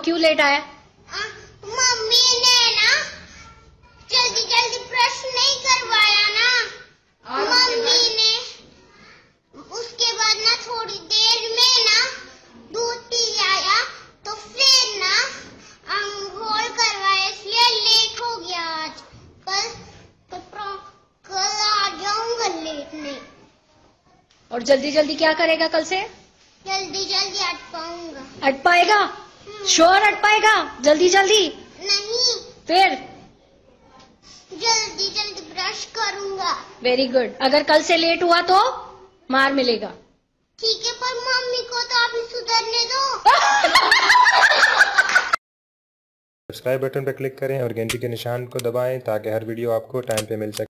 क्यों लेट आया? मम्मी ने ना जल्दी जल्दी ब्रश नहीं करवाया ना। मम्मी ने उसके बाद ना थोड़ी देर में ना दूध पी आया तो फिर ना घोल करवाया, इसलिए लेट हो गया आज। कल आ जाऊंगा लेट नहीं। और जल्दी जल्दी क्या करेगा कल से? जल्दी जल्दी अट पाऊंगा। अट पाएगा? श्योर अट पाएगा? जल्दी जल्दी नहीं, फिर जल्दी जल्दी ब्रश करूंगा। Very good. अगर कल से लेट हुआ तो मार मिलेगा। ठीक है, पर मम्मी को तो अभी सुधरने दो। सब्सक्राइब बटन पर क्लिक करें और घंटी के निशान को दबाएं ताकि हर वीडियो आपको टाइम पे मिल सके।